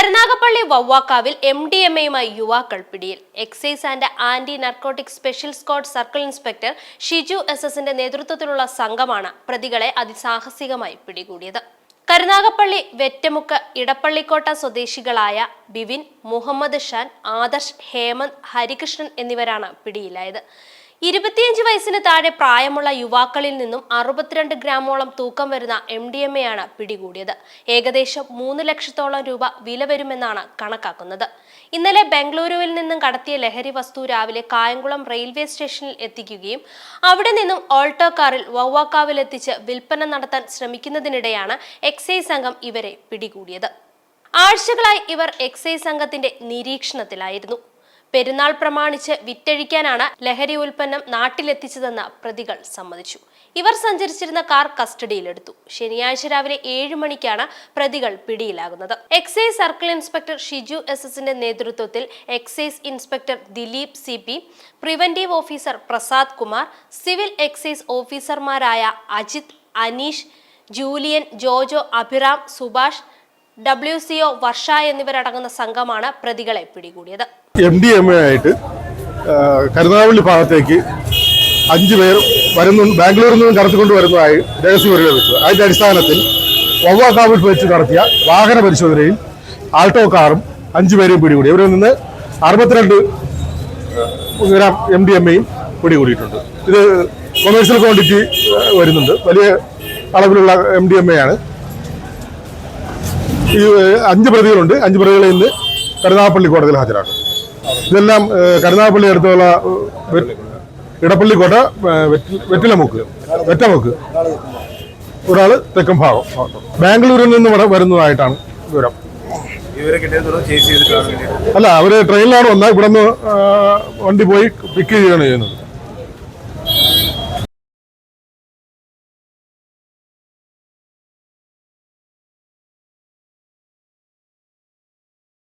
കരുനാഗപ്പള്ളി വവ്വാക്കാവിൽ MDMA-യുമായി യുവാക്കൾ പിടിയിൽ. Excise and anti narcotic special squad circle inspector Shiju SS-ന്റെ നേതൃത്വത്തിലുള്ള സംഘമാണ് പ്രതികളെ അതിസാഹസികമായി പിടികൂടിയത്. കരുനാഗപ്പള്ളി വെറ്റമുക്ക് ഇടപ്പള്ളിക്കോട്ട സ്വദേശികളായ ബിവിൻ, മുഹമ്മദ് ഷാൻ, ആദർശ്, ഹേമന്ത്, ഹരികൃഷ്ണൻ എന്നിവരാണ് പിടിയിലായത്. 25 വയസ്സിന് താഴെ പ്രായമുള്ള യുവാക്കളിൽ നിന്നും 62 ഗ്രാമോളം തൂക്കം വരുന്ന MDMA-യാണ് പിടികൂടിയത്. ഏകദേശം 3 ലക്ഷത്തോളം രൂപ വില വരുമെന്നാണ് കണക്കാക്കുന്നത്. ഇന്നലെ ബംഗളൂരുവിൽ നിന്നും കടത്തിയ ലഹരി വസ്തു രാവിലെ കായംകുളം റെയിൽവേ സ്റ്റേഷനിൽ എത്തിക്കുകയും അവിടെ നിന്നും ഓൾട്ടോ കാറിൽ വവ്വാക്കാവിലെത്തിച്ച് വിൽപ്പന നടത്താൻ ശ്രമിക്കുന്നതിനിടെയാണ് എക്സൈസ് സംഘം ഇവരെ പിടികൂടിയത്. ആഴ്ചകളായി ഇവർ എക്സൈസ് സംഘത്തിന്റെ നിരീക്ഷണത്തിലായിരുന്നു. പെരുന്നാൾ പ്രമാണിച്ച് വിറ്റഴിക്കാനാണ് ലഹരി ഉൽപ്പന്നം നാട്ടിലെത്തിച്ചതെന്ന് പ്രതികൾ സമ്മതിച്ചു. ഇവർ സഞ്ചരിച്ചിരുന്ന കാർ കസ്റ്റഡിയിലെടുത്തു. ശനിയാഴ്ച രാവിലെ 7 മണിക്കാണ് പ്രതികൾ പിടിയിലാകുന്നത്. എക്സൈസ് സർക്കിൾ ഇൻസ്പെക്ടർ ഷിജു SS-ന്റെ നേതൃത്വത്തിൽ excise inspector Dileep CP, preventive officer Prasad Kumar, civil excise ഓഫീസർമാരായ Ajith, Aneesh, Julian, Jojo, Abhiram, Subhash, WCO Varsha എന്നിവരടങ്ങുന്ന സംഘമാണ് പ്രതികളെ പിടികൂടിയത്. MDMA ആയിട്ട് കരുനാഗപ്പള്ളി ഭാഗത്തേക്ക് 5 പേർ ബാംഗ്ലൂരിൽ നിന്നും കടത്തിക്കൊണ്ട് വരുന്നതായി രഹസ്യവിവരം ലഭിച്ചു. അതിന്റെ അടിസ്ഥാനത്തിൽ വവ്വാക്കാവിൽ വെച്ച് നടത്തിയ വാഹന പരിശോധനയിൽ ആൾട്ടോ കാറും 5 പേരെയും പിടികൂടി. ഇവരിൽ നിന്ന് 62 ഗ്രാം MDMA-യും പിടികൂടിയിട്ടുണ്ട്. ഇത് കൊമേഴ്സ്യൽ ക്വാണ്ടിറ്റി വരുന്നുണ്ട്. വലിയ അളവിലുള്ള MDMA-യാണ്. ഈ 5 പ്രതികളുണ്ട്. 5 പ്രതികളെ ഇന്ന് കരുനാഗപ്പള്ളി കോടതിയിൽ ഹാജരാക്കും. ഇതെല്ലാം കരുനാഗപ്പള്ളി അടുത്തുള്ള ഇടപ്പള്ളിക്കോട്ട, വെറ്റമുക്ക്, ഒരാള് തെക്കൻ ഭാഗം. ബാംഗ്ലൂരിൽ നിന്ന് വരുന്നതായിട്ടാണ് വിവരം. അല്ല, അവര് ട്രെയിനിലാണ് വന്നത്. ഇവിടെ നിന്ന് വണ്ടി പോയി പിക്ക് ചെയ്യുകയാണ് ചെയ്യുന്നത്.